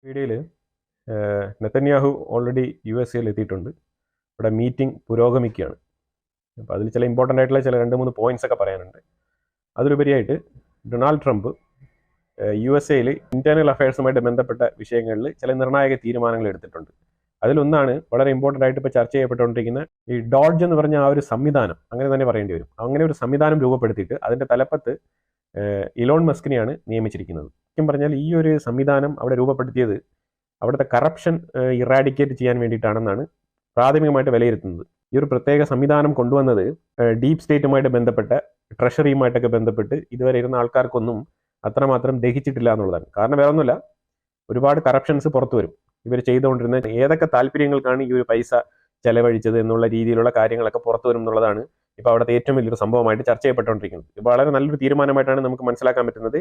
വീഡിയോയിൽ Netanyahu already USA എത്തിയിട്ടുണ്ട്. ഇവിടെ മീറ്റിംഗ് പുരോഗമിക്കുകയാണ്. അപ്പോൾ അതിൽ ചില ഇമ്പോർട്ടൻ്റ് ആയിട്ടുള്ള ചില 2-3 പോയിന്റ്സ് ഒക്കെ പറയാനുണ്ട്. അതിലുപരിയായിട്ട് ഡൊണാൾഡ് ട്രംപ് USA ഇന്റേണൽ അഫയേഴ്സുമായിട്ട് ബന്ധപ്പെട്ട വിഷയങ്ങളിൽ ചില നിർണായക തീരുമാനങ്ങൾ എടുത്തിട്ടുണ്ട്. അതിലൊന്നാണ് വളരെ ഇമ്പോർട്ടൻ്റ് ആയിട്ട് ഇപ്പോൾ ചർച്ച ചെയ്യപ്പെട്ടുകൊണ്ടിരിക്കുന്ന ഈ ഡോഡ്ജ് എന്ന് പറഞ്ഞ ആ ഒരു സംവിധാനം, അങ്ങനെ തന്നെ പറയേണ്ടി വരും. അങ്ങനെ ഒരു സംവിധാനം രൂപപ്പെടുത്തിയിട്ട് അതിൻ്റെ തലപ്പത്ത് ഇലോൺ മസ്കിനെയാണ് നിയമിച്ചിരിക്കുന്നത്. ശരിക്കും പറഞ്ഞാൽ ഈ ഒരു സംവിധാനം അവിടെ രൂപപ്പെടുത്തിയത് അവിടുത്തെ കറപ്ഷൻ ഇറാഡിക്കേറ്റ് ചെയ്യാൻ വേണ്ടിയിട്ടാണെന്നാണ് പ്രാഥമികമായിട്ട് വിലയിരുത്തുന്നത്. ഈ ഒരു പ്രത്യേക സംവിധാനം കൊണ്ടുവന്നത് ഡീപ് സ്റ്റേറ്റുമായിട്ട് ബന്ധപ്പെട്ട ട്രഷറിയുമായിട്ടൊക്കെ ബന്ധപ്പെട്ട് ഇതുവരെ ഇരുന്ന ആൾക്കാർക്കൊന്നും അത്രമാത്രം ദഹിച്ചിട്ടില്ല എന്നുള്ളതാണ്. കാരണം വേറെ ഒന്നുമില്ല, ഒരുപാട് കറപ്ഷൻസ് പുറത്തു വരും. ഇവർ ചെയ്തുകൊണ്ടിരുന്ന ഏതൊക്കെ താല്പര്യങ്ങൾക്കാണ് ഈ ഒരു പൈസ ചെലവഴിച്ചത് എന്നുള്ള രീതിയിലുള്ള കാര്യങ്ങളൊക്കെ പുറത്തു വരും എന്നുള്ളതാണ് ഇപ്പോൾ അവിടുത്തെ ഏറ്റവും വലിയൊരു സംഭവമായിട്ട് ചർച്ച ചെയ്യപ്പെട്ടുകൊണ്ടിരിക്കുന്നത്. ഇപ്പോൾ വളരെ നല്ലൊരു തീരുമാനമായിട്ടാണ് നമുക്ക് മനസ്സിലാക്കാൻ പറ്റുന്നത്.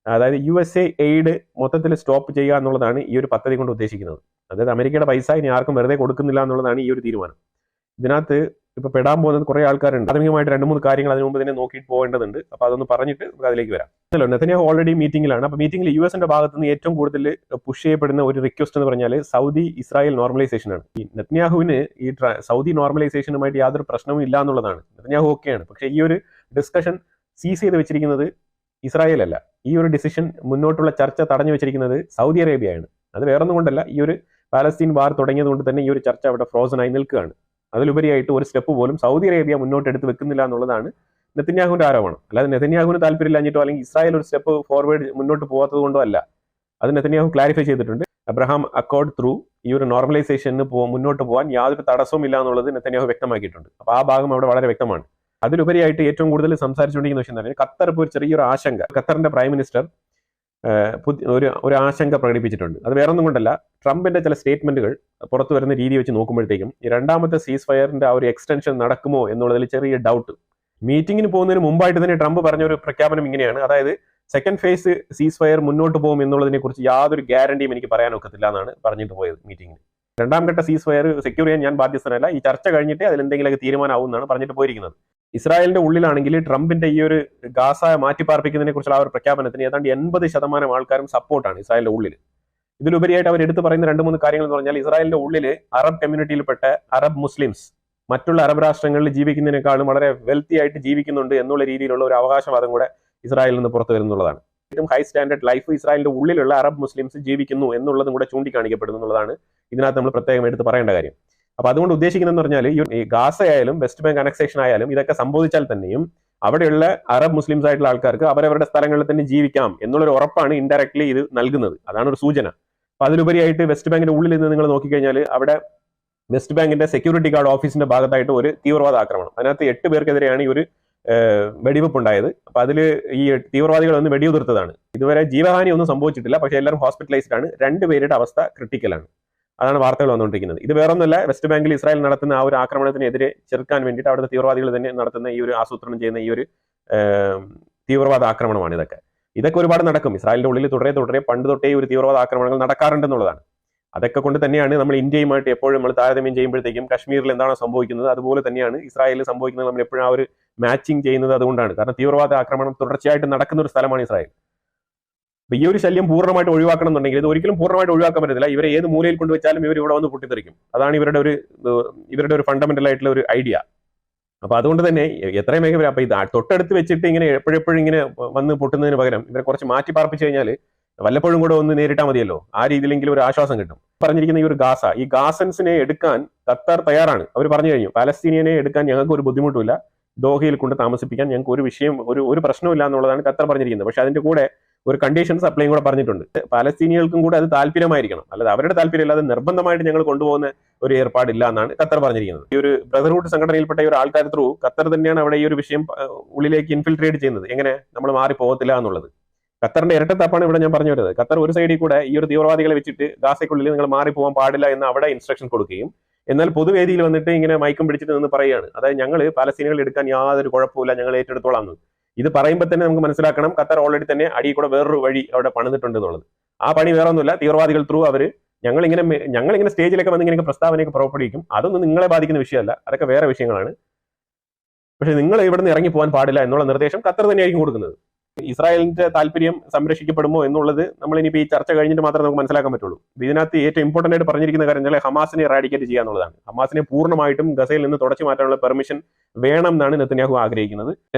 അതായത് USA എയ്ഡ് മൊത്തത്തിൽ സ്റ്റോപ്പ് ചെയ്യുക എന്നുള്ളതാണ് ഈ ഒരു പദ്ധതി കൊണ്ട് ഉദ്ദേശിക്കുന്നത്. അതായത് അമേരിക്കയുടെ പൈസ ഇനി ആർക്കും വെറുതെ കൊടുക്കുന്നില്ല എന്നുള്ളതാണ് ഈ ഒരു തീരുമാനം. ഇതിനകത്ത് ഇപ്പോൾ പെടാൻ പോകുന്നത് കുറേ ആൾക്കാരുണ്ട്. പ്രാഥമികമായിട്ട് 2-3 കാര്യങ്ങൾ അതിന് മുമ്പ് തന്നെ നോക്കിയിട്ട് പോകേണ്ടതുണ്ട്. അപ്പോൾ അതൊന്ന് പറഞ്ഞിട്ട് നമുക്ക് അതിലേക്ക് വരാം. നെതന്യാഹു ഓൾറെഡി മീറ്റിംഗിലാണ്. അപ്പോൾ മീറ്റിംഗിൽ USന്റെ ഭാഗത്ത് നിന്ന് ഏറ്റവും കൂടുതൽ പുഷ് ചെയ്യപ്പെടുന്ന ഒരു റിക്വസ്റ്റ് എന്ന് പറഞ്ഞാൽ സൗദി ഇസ്രായേൽ നോർമലൈസേഷനാണ്. ഈ നെതന്യാഹുവിന് ഈ സൗദി നോർമലൈസേഷനുമായിട്ട് യാതൊരു പ്രശ്നവും ഇല്ല എന്നുള്ളതാണ്. നെതന്യാഹു ഓക്കെയാണ്. പക്ഷേ ഈ ഒരു ഡിസ്കഷൻ സീസ് ചെയ്ത് വെച്ചിരിക്കുന്നത് ഇസ്രായേൽ അല്ല. ഈ ഒരു ഡിസിഷൻ മുന്നോട്ടുള്ള ചർച്ച തടഞ്ഞു വെച്ചിരിക്കുന്നത് സൗദി അറേബ്യയാണ്. അത് വേറൊന്നും കൊണ്ടല്ല, ഈ ഒരു പാലസ്തീൻ വാർ തുടങ്ങിയത് കൊണ്ട് തന്നെ ഈ ഒരു ചർച്ച അവിടെ ഫ്രോസൺ ആയി നിൽക്കുകയാണ്. അതിലുപരിയായിട്ട് ഒരു സ്റ്റെപ്പ് പോലും സൗദി അറേബ്യ മുന്നോട്ട് എടുത്ത് വെക്കുന്നില്ല എന്നുള്ളതാണ് നെതന്യാഹുവിന്റെ ആരോപണം. അല്ലാതെ നെതന്യാഹുവിന് താല്പര്യമില്ലാഞ്ഞിട്ടോ അല്ലെങ്കിൽ ഇസ്രായേൽ ഒരു സ്റ്റെപ്പ് ഫോർവേഡ് മുന്നോട്ട് പോകാത്തത് കൊണ്ടോ അല്ല. അത് നെതന്യാഹു ക്ലാരിഫൈ ചെയ്തിട്ടുണ്ട്. അബ്രഹാം അക്കോർഡ് ത്രൂ ഈ ഒരു നോർമലൈസേഷന് മുന്നോട്ട് പോകാൻ യാതൊരു തടസ്സവും ഇല്ല എന്നുള്ളത് നെതന്യാഹു വ്യക്തമാക്കിയിട്ടുണ്ട്. അപ്പോൾ ആ ഭാഗം അവിടെ വളരെ വ്യക്തമാണ്. അതിലുപരിയായിട്ട് ഏറ്റവും കൂടുതൽ സംസാരിച്ചുകൊണ്ടിരിക്കുന്ന വിഷയം തന്നെ ഖത്തർ ഇപ്പോൾ ഒരു ചെറിയൊരു ആശങ്ക, ഖത്തറിന്റെ പ്രൈം മിനിസ്റ്റർ ഒരു ആശങ്ക പ്രകടിപ്പിച്ചിട്ടുണ്ട്. അത് വേറൊന്നും കൊണ്ടല്ല, ട്രംപിന്റെ ചില സ്റ്റേറ്റ്മെന്റുകൾ പുറത്തു വരുന്ന രീതി വെച്ച് നോക്കുമ്പോഴത്തേക്കും ഈ രണ്ടാമത്തെ സീസ് ഫയറിന്റെ ആ ഒരു എക്സ്റ്റൻഷൻ നടക്കുമോ എന്നുള്ളതിൽ ചെറിയ ഡൗട്ട്. മീറ്റിംഗിന് പോകുന്നതിന് മുമ്പായിട്ട് തന്നെ ട്രംപ് പറഞ്ഞ ഒരു പ്രഖ്യാപനം ഇങ്ങനെയാണ്, അതായത് സെക്കൻഡ് ഫേസ് സീസ് ഫയർ മുന്നോട്ട് പോകും എന്നുള്ളതിനെ കുറിച്ച് യാതൊരു ഗ്യാരണ്ടിയും എനിക്ക് പറയാൻ ഒക്കത്തില്ല എന്നാണ് പറഞ്ഞിട്ട് പോയത് മീറ്റിംഗിന്. രണ്ടാം ഘട്ട സീസ് ഫയർ സെക്യൂർ ചെയ്യാൻ ഞാൻ ബാധ്യസ്ഥനല്ല, ഈ ചർച്ച കഴിഞ്ഞിട്ട് അതിൽ എന്തെങ്കിലുമൊക്കെ തീരുമാനമാവും എന്നാണ് പറഞ്ഞിട്ട് പോയിരിക്കുന്നത്. ഇസ്രായേലിന്റെ ഉള്ളിലാണെങ്കിൽ ട്രംപിന്റെ ഈ ഒരു ഗാസ മാറ്റിപ്പാർപ്പിക്കുന്നതിനെ കുറിച്ചുള്ള ആ ഒരു പ്രഖ്യാപനത്തിന് ഏതാണ്ട് 80% ആൾക്കാരും സപ്പോർട്ടാണ് ഇസ്രായേലിന്റെ ഉള്ളിൽ. ഇതിലുപരിയായിട്ട് അവർ എടുത്തു പറയുന്ന 2-3 കാര്യങ്ങൾ എന്ന് പറഞ്ഞാൽ ഇസ്രായേലിന്റെ ഉള്ളിൽ അറബ് കമ്മ്യൂണിറ്റിയിൽപ്പെട്ട അറബ് മുസ്ലിംസ് മറ്റുള്ള അറബ് രാഷ്ട്രങ്ങളിൽ ജീവിക്കുന്നതിനേക്കാളും വളരെ വെൽത്തി ആയിട്ട് ജീവിക്കുന്നുണ്ട് എന്നുള്ള രീതിയിലുള്ള ഒരു അവകാശവാദം കൂടെ ഇസ്രായേലിൽ നിന്ന് പുറത്തു വരുന്നുള്ളതാണ്. ഏറ്റവും ഹൈ സ്റ്റാൻഡേർഡ് ലൈഫ് ഇസ്രായേലിന്റെ ഉള്ളിലുള്ള അറബ് മുസ്ലിംസ് ജീവിക്കുന്നു എന്നുള്ളതും കൂടെ ചൂണ്ടിക്കാണിക്കപ്പെടുന്നു എന്നുള്ളതാണ് ഇതിനകത്ത് നമ്മൾ പ്രത്യേകം എടുത്ത് പറയേണ്ട കാര്യം. അപ്പൊ അതുകൊണ്ട് ഉദ്ദേശിക്കുന്നതെന്ന് പറഞ്ഞാൽ ഈ ഗാസ ആയാലും വെസ്റ്റ് ബാങ്ക് അനക്സേഷൻ ആയാലും ഇതൊക്കെ സംഭവിച്ചാൽ തന്നെയും അവിടെയുള്ള അറബ് മുസ്ലിംസ് ആയിട്ടുള്ള ആൾക്കാർക്ക് അവരവരുടെ സ്ഥലങ്ങളിൽ തന്നെ ജീവിക്കാം എന്നുള്ളൊരു ഉറപ്പാണ് ഇൻഡയറക്ട്ലി ഇത് നൽകുന്നത്. അതാണ് ഒരു സൂചന. അപ്പൊ അതിലുപരിയായിട്ട് വെസ്റ്റ് ബാങ്കിന്റെ ഉള്ളിൽ നിന്ന് നിങ്ങൾ നോക്കിക്കഴിഞ്ഞാൽ അവിടെ വെസ്റ്റ് ബാങ്കിന്റെ സെക്യൂരിറ്റി ഗാർഡ് ഓഫീസിന്റെ ഭാഗത്തായിട്ട് ഒരു തീവ്രവാദ ആക്രമണം, അതിനകത്ത് 8 പേർക്കെതിരെയാണ് ഈ ഒരു വെടിവെപ്പ് ഉണ്ടായത്. അപ്പൊ അതിൽ ഈ തീവ്രവാദികൾ ഒന്ന് വെടിയുതിർത്തതാണ്. ഇതുവരെ ജീവഹാനി ഒന്നും സംഭവിച്ചിട്ടില്ല, പക്ഷേ എല്ലാവരും ഹോസ്പിറ്റലൈസ്ഡ് ആണ്. 2 പേരുടെ അവസ്ഥ ക്രിട്ടിക്കലാണ്. അതാണ് വാർത്തകൾ വന്നുകൊണ്ടിരിക്കുന്നത്. ഇത് വേറൊന്നുമല്ല, വെസ്റ്റ് ബാങ്കിൽ ഇസ്രായേൽ നടത്തുന്ന ആ ഒരു ആക്രമണത്തിനെതിരെ ചെറുക്കാൻ വേണ്ടിയിട്ട് അവിടുത്തെ തീവ്രവാദികൾ തന്നെ നടത്തുന്ന ഈ ഒരു ആസൂത്രണം ചെയ്യുന്ന ഈ ഒരു തീവ്രവാദ ആക്രമണമാണ്. ഇതൊക്കെ ഒരുപാട് നടക്കും. ഇസ്രായേലിന്റെ ഉള്ളിൽ തുടരെ പണ്ട് തൊട്ടേ ഒരു തീവ്രവാദ ആക്രമണങ്ങൾ നടക്കാറുണ്ടെന്നുള്ളതാണ്. അതൊക്കെ കൊണ്ട് തന്നെയാണ് നമ്മൾ ഇന്ത്യയുമായിട്ട് എപ്പോഴും നമ്മൾ താരതമ്യം ചെയ്യുമ്പോഴത്തേക്കും കാശ്മീരിൽ എന്താണോ സംഭവിക്കുന്നത് അതുപോലെ തന്നെയാണ് ഇസ്രായേലിൽ സംഭവിക്കുന്നത്. നമ്മൾ എപ്പോഴും ആ ഒരു മാച്ചിങ് ചെയ്യുന്നത് അതുകൊണ്ടാണ്. കാരണം തീവ്രവാദ ആക്രമണം തുടർച്ചയായിട്ട് നടക്കുന്ന ഒരു സ്ഥലമാണ് ഇസ്രായേൽ. അപ്പൊ ഈ ഒരു ശല്യം പൂർണ്ണമായിട്ട് ഒഴിവാക്കണം എന്നുണ്ടെങ്കിൽ ഇത് ഒരിക്കലും പൂർണ്ണമായിട്ട് ഒഴിവാക്കാൻ പറ്റത്തില്ല. ഇവരെ ഏത് മൂലയിൽ കൊണ്ടുവച്ചാലും ഇവർ ഇവിടെ വന്ന് പൊട്ടിത്തെറിക്കും. അതാണ് ഇവരുടെ ഒരു ഫണ്ടമെന്റൽ ആയിട്ടുള്ള ഒരു ഐഡിയ. അപ്പൊ അതുകൊണ്ട് തന്നെ എത്രയും വേഗം അപ്പൊ ഇത് തൊട്ടടുത്ത് വെച്ചിട്ട് ഇങ്ങനെ എപ്പോഴെപ്പോഴും ഇങ്ങനെ വന്ന് പൊട്ടുന്നതിന് പകരം ഇവരെ കുറച്ച് മാറ്റി പാർപ്പിച്ചു കഴിഞ്ഞാൽ വല്ലപ്പോഴും കൂടെ ഒന്ന് നേരിട്ടാൽ മതിയല്ലോ. ആ രീതിയിലെങ്കിലും ഒരു ആശ്വാസം കിട്ടും. പറഞ്ഞിരിക്കുന്ന ഈ ഒരു ഈ ഗാസൻസിനെ എടുക്കാൻ ഖത്തർ തയ്യാറാണ്. അവർ പറഞ്ഞു കഴിഞ്ഞു, പാലസ്തീനിയനെ എടുക്കാൻ ഞങ്ങൾക്ക് ഒരു ബുദ്ധിമുട്ടില്ല, ദോഹയിൽ കൊണ്ട് താമസിപ്പിക്കാൻ ഞങ്ങൾക്ക് ഒരു പ്രശ്നമില്ല എന്നുള്ളതാണ് ഖത്തർ പറഞ്ഞിരിക്കുന്നത്. പക്ഷെ അതിന്റെ കൂടെ ഒരു കണ്ടീഷൻ സപ്ലൈയും കൂടെ പറഞ്ഞിട്ടുണ്ട്. പാലസ്തീനികൾക്കും കൂടെ അത് താല്പര്യമായിരിക്കണം, അല്ലാതെ അവരുടെ താല്പര്യമില്ലാതെ നിർബന്ധമായിട്ട് ഞങ്ങൾ കൊണ്ടുപോകുന്ന ഒരു ഏർപ്പാടില്ല എന്നാണ് ഖത്തർ പറഞ്ഞിരിക്കുന്നത്. ഈ ഒരു ബ്രദർഹുഡ് സംഘടനയിൽപ്പെട്ട ഈ ഒരു ആൾക്കാർ ത്രൂ ഖത്തർ തന്നെയാണ് അവിടെ ഈ ഒരു വിഷയം ഉള്ളിലേക്ക് ഇൻഫിൽട്രേറ്റ് ചെയ്യുന്നത്, എങ്ങനെ നമ്മൾ മാറിപ്പോകത്തില്ല എന്നുള്ളത്. ഖത്തറിന്റെ ഇരട്ടത്താപ്പാണ് ഇവിടെ ഞാൻ പറഞ്ഞു വരുന്നത്. ഖത്തർ ഒരു സൈഡിൽ കൂടെ ഈ ഒരു തീവ്രവാദികളെ വെച്ചിട്ട് ഗാസയ്ക്കുള്ളിൽ നിങ്ങൾ മാറിപ്പോകാൻ പാടില്ല എന്ന് അവിടെ ഇൻസ്ട്രക്ഷൻ കൊടുക്കുകയും എന്നാൽ പൊതുവേദിയിൽ വന്നിട്ട് ഇങ്ങനെ മയക്കം പിടിച്ചിട്ട് നിന്ന് പറയുകയാണ്, അതായത് ഞങ്ങൾ പാലസ്തീനികൾ എടുക്കാൻ യാതൊരു കുഴപ്പമില്ല, ഞങ്ങൾ ഏറ്റെടുത്തോളാം എന്ന്. ഇത് പറയുമ്പോൾ തന്നെ നമുക്ക് മനസ്സിലാക്കണം ഖത്തർ ഓൾറെഡി തന്നെ അടിയിൽ കൂടെ വേറൊരു വഴി അവിടെ പണിതിട്ടുണ്ട് എന്നുള്ളത്. ആ പണി വേറെ ഒന്നുമില്ല, തീവ്രവാദികൾ ത്രൂ ഞങ്ങളിങ്ങനെ സ്റ്റേജിലൊക്കെ വന്ന് ഇങ്ങനെ പ്രസ്താവനയൊക്കെ പുറപ്പെടുവിക്കും. അതൊന്നും നിങ്ങളെ ബാധിക്കുന്ന വിഷയമല്ല, അതൊക്കെ വേറെ വിഷയങ്ങളാണ്. പക്ഷെ നിങ്ങൾ ഇവിടുന്ന് ഇറങ്ങി പോകാൻ പാടില്ല എന്നുള്ള നിർദ്ദേശം ഖത്തർ തന്നെയായിരിക്കും കൊടുക്കുന്നത്. ഇസ്രായേലിന്റെ താല്പര്യം സംരക്ഷിക്കപ്പെടുമോ എന്നുള്ളത് നമ്മൾ ഇനിയിപ്പോൾ ഈ ചർച്ച കഴിഞ്ഞിട്ട് മാത്രമേ നമുക്ക് മനസ്സിലാക്കാൻ പറ്റുള്ളൂ. ഇതിനകത്ത് ഏറ്റവും ഇമ്പോർട്ടന്റ് ആയിട്ട് പറഞ്ഞിരിക്കുന്ന കാര്യം എന്നാൽ ഹമാസിനെ റാഡിക്കേറ്റ് ചെയ്യുക എന്നുള്ളതാണ്. ഹമാസിനെ പൂർണ്ണമായിട്ടും ഗസയിൽ നിന്ന് തുടച്ചു മാറ്റാനുള്ള പെർമിഷൻ വേണം എന്നാണ് നെതന്യാഹു ആഗ്രഹിക്കുന്നത്.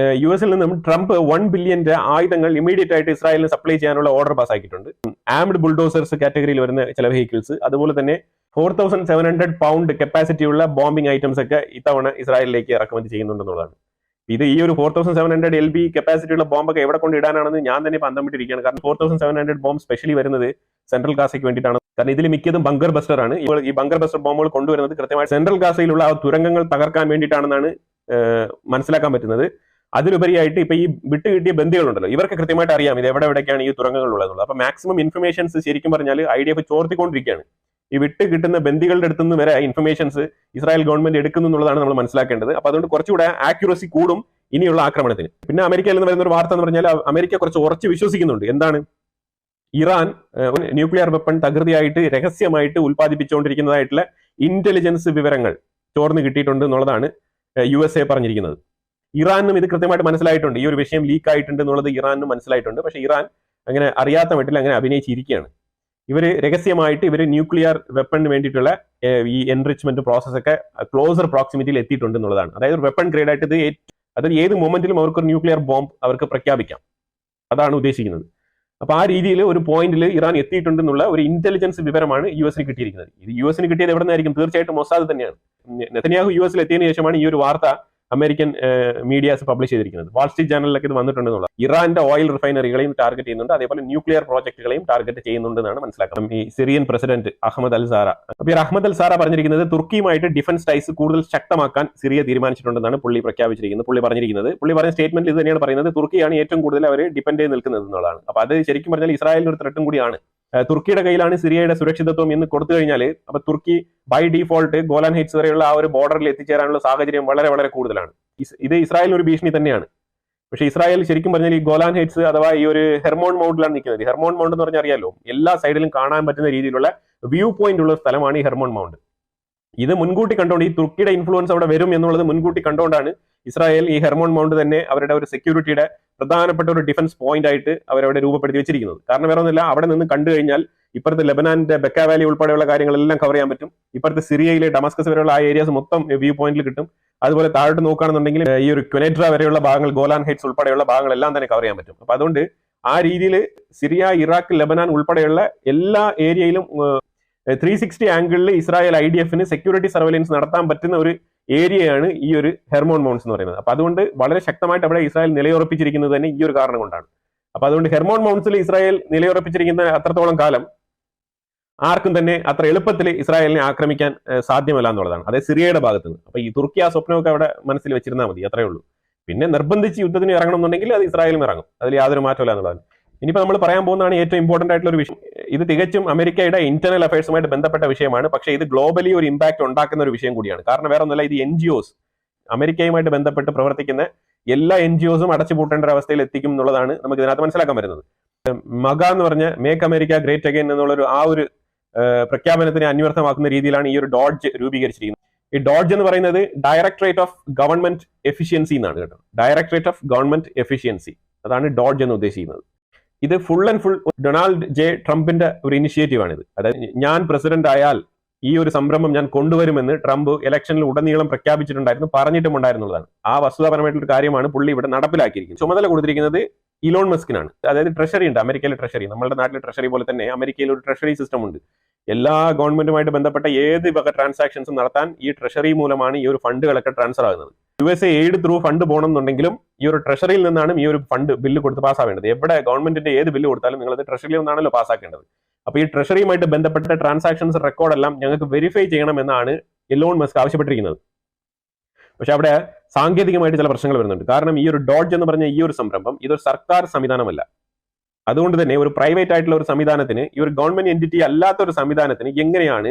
US-ൽ നിന്നും ട്രംപ് 1 ബില്യന്റെ ആയുധങ്ങൾ ഇമീഡിയറ്റ് ആയിട്ട് ഇസ്രായേലിന് സപ്ലൈ ചെയ്യാനുള്ള ഓർഡർ പാസ്സാക്കിയിട്ടുണ്ട്. ആംഡ് ബുൾഡോസേഴ്സ് കാറ്റഗറിയിൽ വരുന്ന ചില വെഹിക്കിൾസ്, അതുപോലെ തന്നെ 4700 പൗണ്ട് കപ്പാസിറ്റിയുള്ള ബോംബിംഗ് ഐറ്റംസ് ഒക്കെ ഇത്തവണ ഇസ്രായേലിലേക്ക് ഇറക്കുമതി ചെയ്യുന്നുണ്ടെന്നുള്ളതാണ്. ഇത് ഈ ഒരു 4700 LB കപ്പാസിറ്റിയുള്ള ബോംബൊക്കെ എവിടെ കൊണ്ട് ഇടാനാണെന്ന് ഞാൻ തന്നെ ഇപ്പം അന്തം വിട്ടിരിക്കുകയാണ്. കാരണം 4700 ബോംബ് സ്പെഷ്യലി വരുന്നത് സെൻട്രൽ ഗാസയ്ക്ക് വേണ്ടിയിട്ടാണ്. കാരണം ഇതിൽ മിക്കതും ബങ്കർ ബസ്റ്റർ ആണ്. ഈ ബങ്കർ ബസ്റ്റർ ബോംബുകൾ കൊണ്ടുവരുന്നത് കൃത്യമായി സെൻട്രൽ ഗാസയിലുള്ള ആ തുരങ്കങ്ങൾ തകർക്കാൻ വേണ്ടിയിട്ടാണെന്നാണ് മനസ്സിലാക്കാൻ പറ്റുന്നത്. അതിലുപരിയായിട്ട് ഇപ്പൊ ഈ വിട്ടുകിട്ടിയ ബന്ദികളുണ്ടല്ലോ, ഇവർക്ക് കൃത്യമായിട്ട് അറിയാം ഇത് എവിടെയൊക്കെയാണ് ഈ തുരങ്കങ്ങൾ ഉള്ളതെന്നുള്ളത്. അപ്പൊ മാക്സിമം ഇൻഫർമേഷൻസ് ശരിക്കും പറഞ്ഞാൽ IDF ചോർത്തിക്കൊണ്ടിരിക്കുകയാണ്. ഈ വിട്ട് കിട്ടുന്ന ബന്ദികളുടെ അടുത്ത് നിന്ന് വരെ ഇൻഫർമേഷൻസ് ഇസ്രായേൽ ഗവൺമെന്റ് എടുക്കുന്നു എന്നുള്ളതാണ് നമ്മൾ മനസ്സിലാക്കേണ്ടത്. അപ്പൊ അതുകൊണ്ട് കുറച്ചുകൂടെ ആക്യുറസി കൂടും ഇനിയുള്ള ആക്രമണത്തിന്. പിന്നെ അമേരിക്കയിൽ നിന്ന് വരുന്ന ഒരു വാർത്ത എന്ന് പറഞ്ഞാൽ അമേരിക്ക കുറച്ച് ഉറച്ച് വിശ്വസിക്കുന്നുണ്ട്. എന്താണ്? ഇറാൻ ന്യൂക്ലിയർ വെപ്പൺ തകൃതിയായിട്ട് രഹസ്യമായിട്ട് ഉൽപ്പാദിപ്പിച്ചുകൊണ്ടിരിക്കുന്നതായിട്ടുള്ള ഇന്റലിജൻസ് വിവരങ്ങൾ ചോർന്ന് കിട്ടിയിട്ടുണ്ട് എന്നുള്ളതാണ് USA പറഞ്ഞിരിക്കുന്നത്. ഇറാനും ഇത് കൃത്യമായിട്ട് മനസ്സിലായിട്ടുണ്ട്. ഈ ഒരു വിഷയം ലീക്ക് ആയിട്ടുണ്ട് എന്നുള്ളത് ഇറാനും മനസ്സിലായിട്ടുണ്ട്. പക്ഷേ ഇറാൻ അങ്ങനെ അറിയാത്ത മട്ടിൽ അങ്ങനെ അഭിനയിച്ചിരിക്കുകയാണ്. ഇവര് രഹസ്യമായിട്ട് ഇവര് ന്യൂക്ലിയർ വെപ്പണിന് വേണ്ടിയിട്ടുള്ള ഈ എൻറിച്ച്മെന്റ് പ്രോസസ് ഒക്കെ ക്ലോസർ പ്രോക്സിമിറ്റിയിൽ എത്തിയിട്ടുണ്ട് എന്നുള്ളതാണ്. അതായത് വെപ്പൺ ഗ്രേഡ് ആയിട്ട് ഇത് അതായത് ഏത് മൊമെന്റിലും അവർക്ക് ഒരു ന്യൂക്ലിയർ ബോംബ് അവർക്ക് പ്രഖ്യാപിക്കാം. അതാണ് ഉദ്ദേശിക്കുന്നത്. അപ്പൊ ആ രീതിയിൽ ഒരു പോയിന്റിൽ ഇറാൻ എത്തിയിട്ടുണ്ടെന്നുള്ള ഒരു ഇന്റലിജൻസ് വിവരമാണ് US-ന് കിട്ടിയിരിക്കുന്നത്. ഇത് US-ന് കിട്ടിയത് എവിടെ നിന്നായിരിക്കും? തീർച്ചയായിട്ടും മൊസാദ് തന്നെയാണ്. നെതന്യാഹു US-ൽ എത്തിയതിനു ശേഷമാണ് ഈ ഒരു വാർത്ത അമേരിക്കൻ മീഡിയാസ് പബ്ലിഷ് ചെയ്തിരിക്കുന്നത്. വാൾ സ്ട്രീറ്റ് ജേർണലിലൊക്കെ ഇത് വന്നിട്ടുണ്ടെന്നുള്ള. ഇറാന്റെ ഓയിൽ റിഫൈനറികളെയും ടാർഗറ്റ് ചെയ്യുന്നുണ്ട്, അതേപോലെ ന്യൂക്ലിയർ പ്രോജക്റ്റുകളെയും ടാർഗറ്റ് ചെയ്യുന്നുണ്ടെന്നാണ് മനസ്സിലാക്കുന്നത്. ഈ സിറിയൻ പ്രസിഡന്റ് അഹമ്മദ് അൽ സാറ. അപ്പോൾ ഈ അഹമ്മദ് അൽ സാറ പറഞ്ഞിരിക്കുന്നത് തുർക്കിയുമായിട്ട് ഡിഫൻസ് ടൈസ് കൂടുതൽ ശക്തമാക്കാൻ സിറിയ തീരുമാനിച്ചിട്ടുണ്ടെന്നാണ് പുള്ളി പ്രഖ്യാപിച്ചിരിക്കുന്നത്. പുള്ളി പറഞ്ഞ സ്റ്റേറ്റ്മെന്റിൽ ഇത് തന്നെയാണ് പറയുന്നത്. തുർക്കിയാണ് ഏറ്റവും കൂടുതൽ അവർ ഡിപെൻഡ് ചെയ്ത് നിൽക്കുന്നത് എന്നുള്ളതാണ്. അപ്പൊ അത് ശരിക്കും പറഞ്ഞാൽ ഇസ്രായേലിന് ഒരു ത്രെട്ടും കൂടിയാണ്. തുർക്കിയുടെ കയ്യിലാണ് സിറിയയുടെ സുരക്ഷിതത്വം എന്ന് കൊടുത്തു കഴിഞ്ഞാൽ അപ്പൊ തുർക്കി ബൈ ഡീഫോൾട്ട് ഗോലാൻ ഹൈറ്റ്സ് വരെയുള്ള ആ ഒരു ബോർഡറിൽ എത്തിച്ചേരാനുള്ള സാഹചര്യം വളരെ വളരെ കൂടുതലാണ്. ഇത് ഇസ്രായേലിന് ഒരു ഭീഷണി തന്നെയാണ്. പക്ഷേ ഇസ്രായേൽ ശരിക്കും പറഞ്ഞാൽ ഈ ഗോലാൻ ഹൈറ്റ്സ് അഥവാ ഈ ഒരു ഹെർമോൺ മൗണ്ടിലാണ് നിൽക്കുന്നത്. ഹെർമോൺ മൗണ്ട് എന്ന് പറഞ്ഞാൽ അറിയാലോ, എല്ലാ സൈഡിലും കാണാൻ പറ്റുന്ന രീതിയിലുള്ള വ്യൂ പോയിന്റ് ഉള്ള സ്ഥലമാണ് ഈ ഹെർമോൺ മൗണ്ട്. ഇത് മുൻകൂട്ടി കണ്ടുകൊണ്ട് ഈ തുർക്കിയുടെ ഇൻഫ്ലുവൻസ് അവിടെ വരും എന്നുള്ളത് മുൻകൂട്ടി കണ്ടുകൊണ്ടാണ് ഇസ്രായേൽ ഈ ഹെർമോൺ മൗണ്ട് തന്നെ അവരുടെ ഒരു സെക്യൂരിറ്റിയുടെ പ്രധാനപ്പെട്ട ഒരു ഡിഫൻസ് പോയിന്റ് ആയിട്ട് അവരവിടെ രൂപപ്പെടുത്തി വെച്ചിരിക്കുന്നത്. കാരണം വേറെ ഒന്നുമില്ല, അവിടെ നിന്ന് കണ്ടു കഴിഞ്ഞാൽ ഇപ്പുറത്തെ ലെബനാന്റെ ബെക്ക വാലി ഉൾപ്പെടെയുള്ള കാര്യങ്ങളെല്ലാം കവർ ചെയ്യാൻ പറ്റും. ഇപ്പുറത്തെ സിറിയയിലെ ഡമസ്കസ് വരെയുള്ള ആ ഏരിയാസ് മൊത്തം വ്യൂ പോയിന്റിൽ കിട്ടും. അതുപോലെ താഴോട്ട് നോക്കുകയാണെന്നുണ്ടെങ്കിൽ ഈ ഒരു ക്വനേട്ര വരെയുള്ള ഭാഗങ്ങൾ, ഗോലാൻ ഹൈറ്റ്സ് ഉൾപ്പെടെയുള്ള ഭാഗങ്ങളെല്ലാം തന്നെ കവർ ചെയ്യാൻ പറ്റും. അപ്പൊ അതുകൊണ്ട് ആ രീതിയിൽ സിറിയ, ഇറാഖ്, ലെബനാൻ ഉൾപ്പെടെയുള്ള എല്ലാ ഏരിയയിലും 360 ആംഗിളിൽ ഇസ്രായേൽ IDF-ന് സെക്യൂരിറ്റി സർവൈലൻസ് നടത്താൻ പറ്റുന്ന ഒരു ഏരിയയാണ് ഈ ഒരു ഹെർമോൺ മൗണ്ട്സ് എന്ന് പറയുന്നത്. അപ്പൊ അതുകൊണ്ട് വളരെ ശക്തമായിട്ട് അവിടെ ഇസ്രായേൽ നിലയുറപ്പിച്ചിരിക്കുന്നത് തന്നെ ഈ ഒരു കാരണം കൊണ്ടാണ്. അപ്പൊ അതുകൊണ്ട് ഹെർമോൺ മൗണ്ട്സിൽ ഇസ്രായേൽ നിലയുറപ്പിച്ചിരിക്കുന്ന അത്രത്തോളം കാലം ആർക്കും തന്നെ അത്ര എളുപ്പത്തിൽ ഇസ്രായേലിനെ ആക്രമിക്കാൻ സാധ്യമല്ല എന്നുള്ളതാണ്. അതായത് സിറിയയുടെ ഭാഗത്ത് നിന്ന്. അപ്പൊ ഈ തുർക്കി ആ സ്വപ്നമൊക്കെ അവിടെ മനസ്സിൽ വെച്ചിരുന്നാൽ മതി, അത്രേ ഉള്ളൂ. പിന്നെ നിർബന്ധിച്ച് യുദ്ധത്തിന് ഇറങ്ങണം എന്നുണ്ടെങ്കിൽ അത് ഇസ്രായേലും ഇറങ്ങും, അതിൽ യാതൊരു മാറ്റമില്ല എന്നുള്ളതാണ്. ഇനിയിപ്പോൾ നമ്മൾ പറയാൻ പോകുന്നതാണ് ഏറ്റവും ഇമ്പോർട്ടന്റ് ആയിട്ടുള്ള ഒരു വിഷയം. ഇത് തികച്ചും അമേരിക്കയുടെ ഇന്റർണൽ അഫയേഴ്സുമായിട്ട് ബന്ധപ്പെട്ട വിഷയമാണ്. പക്ഷേ ഇത് ഗ്ലോബലി ഒരു ഇമ്പാക്ട് ഉണ്ടാക്കുന്ന ഒരു വിഷയം കൂടിയാണ്. കാരണം വേറെ ഒന്നുമല്ല, ഇത് NGOs, അമേരിക്കയുമായിട്ട് ബന്ധപ്പെട്ട് പ്രവർത്തിക്കുന്ന എല്ലാ NGOസും അടച്ചുപൂട്ടേണ്ട ഒരു അവസ്ഥയിൽ എത്തിക്കും എന്നുള്ളതാണ് നമുക്ക് ഇതിനകത്ത് മനസ്സിലാക്കാൻ വരുന്നത്. മഗ എന്ന് പറഞ്ഞ മേക്ക് അമേരിക്ക ഗ്രേറ്റ് അഗൈൻ എന്നുള്ളൊരു ആ ഒരു പ്രഖ്യാപനത്തിനെ അന്വർത്ഥമാക്കുന്ന രീതിയിലാണ് ഈ ഒരു ഡോഡ്ജ് രൂപീകരിച്ചിരിക്കുന്നത്. ഈ ഡോഡ്ജ് എന്ന് പറയുന്നത് ഡയറക്ടറേറ്റ് ഓഫ് ഗവൺമെന്റ് എഫിഷ്യൻസി എന്നാണ് കേട്ടോ. ഡയറക്ടറേറ്റ് ഓഫ് ഗവൺമെന്റ് എഫിഷ്യൻസി, അതാണ് ഡോഡ്ജ് എന്ന് ഉദ്ദേശിക്കുന്നത്. ഇത് full and full Donald J ട്രംപിന്റെ ഒരു ഇനിഷ്യേറ്റീവ് ആണിത്. അതായത് ഞാൻ പ്രസിഡന്റ് ആയാൽ ഈ ഒരു സംരംഭം ഞാൻ കൊണ്ടുവരുമെന്ന് ട്രംപ് ഇലക്ഷനിൽ ഉടനീളം പ്രഖ്യാപിച്ചിട്ടുണ്ടായിരുന്നു, പറഞ്ഞിട്ടുമുണ്ടായിരുന്നതാണ്. ആ വസ്തുതാപരമായിട്ടുള്ള കാര്യമാണ് പുള്ളി ഇവിടെ നടപ്പിലാക്കിയിരിക്കുന്നത്. ചുമതല കൊടുത്തിരിക്കുന്നത് ഇലോൺ മസ്കിനാണ്. അതായത് ട്രഷറി ഉണ്ട്, അമേരിക്കയിലെ ട്രഷറി. നമ്മുടെ നാട്ടിലെ ട്രഷറി പോലെ തന്നെ അമേരിക്കയിൽ ഒരു ട്രഷറി സിസ്റ്റം ഉണ്ട്. എല്ലാ ഗവൺമെന്റുമായിട്ട് ബന്ധപ്പെട്ട ഏത് വക ട്രാൻസാക്ഷൻസും നടത്താൻ ഈ ട്രഷറി മൂലമാണ് ഈ ഒരു ഫണ്ടുകളൊക്കെ ട്രാൻസ്ഫർ ആകുന്നത്. USA എയ്ഡ് ത്രൂ ഫണ്ട് പോകണമെന്നുണ്ടെങ്കിലും ഈ ഒരു ട്രഷറിയിൽ നിന്നാണ് ഈ ഒരു ഫണ്ട് ബില്ല് കൊടുത്ത് പാസ്സാവേണ്ടത്. എവിടെ ഗവൺമെന്റിന്റെ ഏത് ബില്ല് കൊടുത്താലും നിങ്ങളത് ട്രഷറിയിൽ നിന്നാണല്ലോ പാസ്സാക്കേണ്ടത്. അപ്പൊ ഈ ട്രഷറിയുമായിട്ട് ബന്ധപ്പെട്ട ട്രാൻസാക്ഷൻസ് റെക്കോർഡെല്ലാം ഞങ്ങൾക്ക് വെരിഫൈ ചെയ്യണമെന്നാണ് എലോൺ മസ്ക് ആവശ്യപ്പെട്ടിരിക്കുന്നത്. പക്ഷെ അവിടെ സാങ്കേതികമായിട്ട് ചില പ്രശ്നങ്ങൾ വരുന്നുണ്ട്. കാരണം ഈ ഒരു ഡോഡ്ജ് എന്ന് പറഞ്ഞ ഈ ഒരു സംരംഭം ഇതൊരു സർക്കാർ സംവിധാനമല്ല. അതുകൊണ്ട് തന്നെ ഒരു പ്രൈവറ്റ് ആയിട്ടുള്ള ഒരു സംവിധാനത്തിന്, ഈ ഒരു ഗവൺമെന്റ് എൻറ്റിറ്റി അല്ലാത്ത ഒരു സംവിധാനത്തിന് എങ്ങനെയാണ്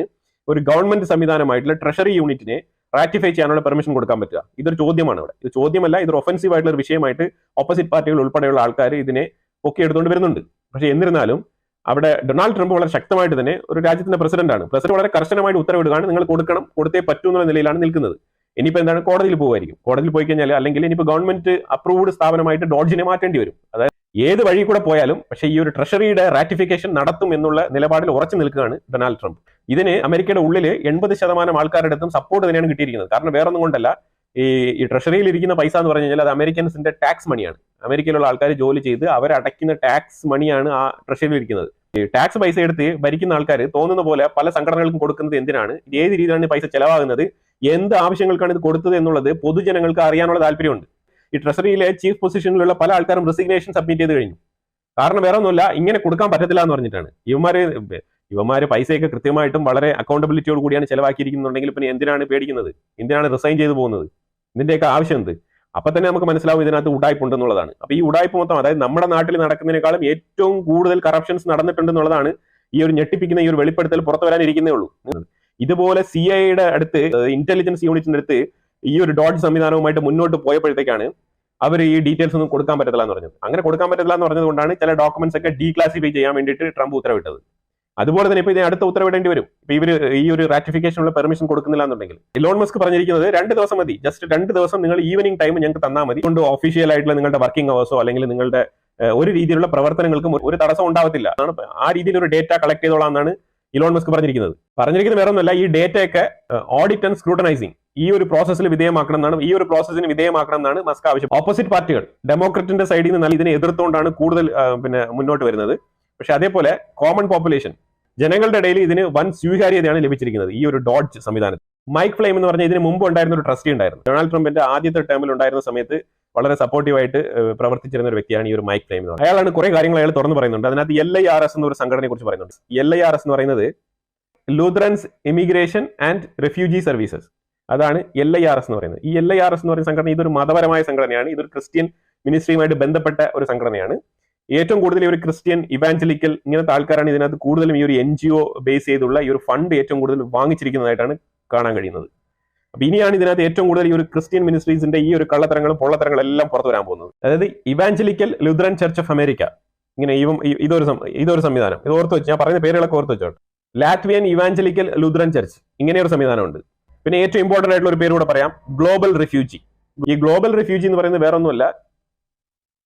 ഒരു ഗവൺമെന്റ് സംവിധാനമായിട്ടുള്ള ട്രഷറി യൂണിറ്റിനെ റാറ്റിഫൈ ചെയ്യാനുള്ള പെർമിഷൻ കൊടുക്കാൻ പറ്റുക? ഇതൊരു ചോദ്യമാണ് അവിടെ. ഇത് ചോദ്യമല്ല, ഇതൊരു ഒഫൻസീവ് ആയിട്ടുള്ള ഒരു വിഷയമായിട്ട് ഓപ്പോസിറ്റ് പാർട്ടികൾ ഉൾപ്പെടെയുള്ള ആൾക്കാർ ഇതിനെ ഒക്കെ എടുത്തുകൊണ്ട് വരുന്നുണ്ട്. പക്ഷേ എന്നിരുന്നാലും അവിടെ ഡൊണാൾഡ് ട്രംപ് വളരെ ശക്തമായിട്ട് തന്നെ ഒരു രാജ്യത്തിന്റെ പ്രസിഡന്റാണ്. പ്രസിഡന്റ് വളരെ കർശനമായിട്ട് ഉത്തരവിടുകയാണ്, നിങ്ങൾ കൊടുക്കണം, കൊടുത്തേ പറ്റൂ എന്നുള്ള നിലയിലാണ് നിൽക്കുന്നത്. ഇനിയിപ്പോൾ എന്താണ്, കോടതിയിൽ പോകുമായിരിക്കും. കോടതിയിൽ പോയി കഴിഞ്ഞാൽ അല്ലെങ്കിൽ ഇനിയിപ്പോൾ ഗവൺമെന്റ് അപ്രൂവ്ഡ് സ്ഥാപനമായിട്ട് ഡോഡ്ജിനെ മാറ്റേണ്ടി വരും. അതായത് ഏത് വഴി കൂടെ പോയാലും പക്ഷേ ഈ ഒരു ട്രഷറിയുടെ റാറ്റിഫിക്കേഷൻ നടത്തും എന്നുള്ള നിലപാടിൽ ഉറച്ചു നിൽക്കുകയാണ് ഡൊണാൾഡ് ട്രംപ്. ഇതിന് അമേരിക്കയുടെ ഉള്ളിൽ 80% ആൾക്കാരുടെ അടുത്തും സപ്പോർട്ട് തന്നെയാണ് കിട്ടിയിരിക്കുന്നത്. കാരണം വേറെ ഒന്നും കൊണ്ടല്ല, ഈ ട്രഷറിയിൽ ഇരിക്കുന്ന പൈസ എന്ന് പറഞ്ഞു കഴിഞ്ഞാൽ അത് അമേരിക്കൻസിന്റെ ടാക്സ് മണിയാണ്. അമേരിക്കയിലുള്ള ആൾക്കാർ ജോലി ചെയ്ത് അവരടയ്ക്കുന്ന ടാക്സ് മണിയാണ് ആ ട്രഷറിയിൽ ഇരിക്കുന്നത്. ഈ ടാക്സ് പൈസ എടുത്ത് ഭരിക്കുന്ന ആൾക്കാർ തോന്നുന്ന പോലെ പല സംഘടനകൾക്കും കൊടുക്കുന്നത് എന്തിനാണ്, ഏത് രീതിയിലാണ് പൈസ ചെലവാകുന്നത്, എന്ത് ആവശ്യങ്ങൾക്കാണ് ഇത് കൊടുത്തത് എന്നുള്ളത് പൊതുജനങ്ങൾക്ക് അറിയാനുള്ള താല്പര്യമുണ്ട്. ഈ ട്രഷറിയിലെ ചീഫ് പൊസിഷനിലുള്ള പല ആൾക്കാരും റെസിഗ്നേഷൻ സബ്മിറ്റ് ചെയ്ത് കഴിഞ്ഞു. കാരണം വേറെ ഒന്നുമില്ല, ഇങ്ങനെ കൊടുക്കാൻ പറ്റത്തില്ല എന്ന് പറഞ്ഞിട്ടാണ്. ഇവന്മാര് പൈസയൊക്കെ കൃത്യമായിട്ടും വളരെ അക്കൗണ്ടബിലിറ്റിയോട് കൂടിയാണ് ചെലവാക്കിയിരിക്കുന്നുണ്ടെങ്കിൽ പിന്നെ എന്തിനാണ് പേടിക്കുന്നത്, എന്തിനാണ് റിസൈൻ ചെയ്തു പോകുന്നത്, ഇതിന്റെയൊക്കെ ആവശ്യം എന്ത്? അപ്പൊ തന്നെ നമുക്ക് മനസ്സിലാവും ഇതിനകത്ത് ഉടായ്പ ഉണ്ടെന്നുള്ളതാണ്. അപ്പൊ ഈ ഉടായ്പ മൊത്തം, അതായത് നമ്മുടെ നാട്ടിൽ നടക്കുന്നതിനേക്കാളും ഏറ്റവും കൂടുതൽ കറപ്ഷൻസ് നടന്നിട്ടുണ്ടെന്നുള്ളതാണ് ഈ ഒരു ഞെട്ടിപ്പിക്കുന്ന ഈ ഒരു വെളിപ്പെടുത്തൽ പുറത്തു വരാനിരിക്കുന്നേ ഉള്ളൂ. ഇതുപോലെ CIA അടുത്ത്, ഇന്റലിജൻസ് യൂണിറ്റിന്റെ അടുത്ത് ഈ ഒരു ഡോഡ്ജ് സംവിധാനവുമായിട്ട് മുന്നോട്ട് പോയപ്പോഴത്തേക്കാണ് അവർ ഈ ഡീറ്റെയിൽസ് ഒന്നും കൊടുക്കാൻ പറ്റില്ല എന്ന് പറഞ്ഞത്. അങ്ങനെ കൊടുക്കാൻ പറ്റില്ല എന്ന് പറഞ്ഞതുകൊണ്ടാണ് ചില ഡോക്യുമെന്റ്സ് ഒക്കെ ഡീക്ലാസിഫൈ ചെയ്യാൻ വേണ്ടിയിട്ട് ട്രംപ് ഉത്തരവിട്ടത്. അതുപോലെ തന്നെ ഇപ്പൊ ഇതിന് അടുത്ത ഉത്തരവിടേണ്ടി വരും. ഇപ്പൊ ഇവർ ഈ ഒരു റാറ്റിഫിക്കേഷനുള്ള പെർമിഷൻ കൊടുക്കുന്നില്ല എന്നുണ്ടെങ്കിൽ. ഇലോൺ മസ്ക് പറഞ്ഞിരിക്കുന്നത് 2 ദിവസം മതി, ജസ്റ്റ് 2 ദിവസം നിങ്ങൾ ഈവനിങ് ടൈം ഞങ്ങൾക്ക് തന്നാൽ മതി, കൊണ്ട് ഒഫീഷ്യൽ ആയിട്ടുള്ള നിങ്ങളുടെ വർക്കിംഗ് അവേഴ്സോ അല്ലെങ്കിൽ നിങ്ങളുടെ ഒരു രീതിയിലുള്ള പ്രവർത്തനങ്ങൾക്കും ഒരു തടസ്സം ഉണ്ടാവത്തില്ല. ആ രീതിയിൽ ഒരു ഡേറ്റ കളക്ട് ചെയ്തോളാം എന്നാണ് ഇലോൺ മസ്ക് പറഞ്ഞിരിക്കുന്നത് വേറെ ഒന്നുമല്ല, ഈ ഡേറ്റയൊക്കെ ഓഡിറ്റ് ആൻഡ് സ്ക്രൂട്ടനൈസിങ് ഈ ഒരു പ്രോസസ്സിൽ വിധേയമാക്കണം എന്നാണ്, ഈ ഒരു പ്രോസസ്സിന് വിധേയമാക്കണം എന്നാണ് മസ്ക് ആവശ്യം. ഓപ്പോസിറ്റ് പാർട്ടികൾ ഡെമോക്രറ്റിന്റെ സൈഡിൽ നിന്ന് ഇതിനെ എതിർത്തുകൊണ്ടാണ് കൂടുതൽ മുന്നോട്ട് വരുന്നത്. പക്ഷെ അതേപോലെ കോമൺ പോപ്പുലേഷൻ, ജനങ്ങളുടെ ഇടയിൽ ഇതിന് വൻ സ്വീകാര്യതയാണ് ലഭിച്ചിരിക്കുന്നത് ഈ ഒരു ഡോഡ്ജ് സംവിധാനത്തിൽ. മൈക്ക് ഫ്ലെയിം എന്ന് പറഞ്ഞാൽ ഇതിന് മുമ്പ് ഉണ്ടായിരുന്ന ഒരു ട്രസ്റ്റി ഉണ്ടായിരുന്നു. ഡൊണാൾഡ് ട്രംപിന്റെ ആദ്യത്തെ ടേമിൽ ഉണ്ടായിരുന്ന സമയത്ത് വളരെ സപ്പോർട്ടീവായിട്ട് പ്രവർത്തിച്ചിരുന്ന ഒരു വ്യക്തിയാണ് ഈ ഒരു മൈക്ക് ഫ്ലെയിം എന്ന് പറയുന്നത്. അയാളാണ് കുറെ കാര്യങ്ങൾ അയാൾ തുറന്നു പറയുന്നുണ്ട്. അതിനകത്ത് LIRS എന്നൊരു സംഘടനയെ കുറിച്ച് പറയുന്നുണ്ട്. LIRS എന്ന് പറയുന്നത് ലൂത്രൻസ് ഇമിഗ്രേഷൻ ആൻഡ് റെഫ്യൂജി സർവീസസ്, അതാണ് LIRS എന്ന് പറയുന്നത്. ഈ LIRS എന്ന് പറയുന്ന സംഘടന ഇതൊരു മതപരമായ സംഘടനയാണ്. ഇതൊരു ക്രിസ്ത്യൻ മിനിസ്ട്രിയുമായിട്ട് ബന്ധപ്പെട്ട ഒരു സംഘടനയാണ്. ഏറ്റവും കൂടുതൽ ഈ ഒരു ക്രിസ്ത്യൻ ഇവാഞ്ചലിക്കൽ ഇങ്ങനത്തെ ആൾക്കാരാണ് ഇതിനകത്ത് കൂടുതലും ഈ ഒരു NGO ബേസ് ചെയ്തുള്ള ഈ ഒരു ഫണ്ട് ഏറ്റവും കൂടുതൽ വാങ്ങിച്ചിരിക്കുന്നതായിട്ടാണ് കാണാൻ കഴിയുന്നത്. അപ്പൊ ഇനിയാണ് ഇതിനകത്ത് ഏറ്റവും കൂടുതൽ ഈ ഒരു ക്രിസ്ത്യൻ മിനിസ്ട്രീസിന്റെ ഈ ഒരു കള്ളത്തരങ്ങളും പൊള്ളത്തരങ്ങളും എല്ലാം പുറത്തു വരാൻ പോകുന്നത്. അതായത് ഇവാഞ്ചലിക്കൽ ലുത്രൻ ചർച്ച് ഓഫ് അമേരിക്ക, ഇങ്ങനെ ഇതൊരു സംവിധാനം, ഇത് ഓർത്ത് വെച്ച്, ഞാൻ പറയുന്ന പേരുകളൊക്കെ ഓർത്ത് വെച്ചോട്ടെ. ലാറ്റ്വിയൻ ഇവാഞ്ചലിക്കൽ ലുത്രൻ ചർച്ച്, ഇങ്ങനെ ഒരു സംവിധാനമുണ്ട്. പിന്നെ ഏറ്റവും ഇമ്പോർട്ടന്റ് ആയിട്ടുള്ള ഒരു പേര് കൂടെ പറയാം, ഗ്ലോബൽ റിഫ്യൂജി. ഈ ഗ്ലോബൽ റിഫ്യൂജി എന്ന് പറയുന്നത് വേറെ ഒന്നുമല്ല,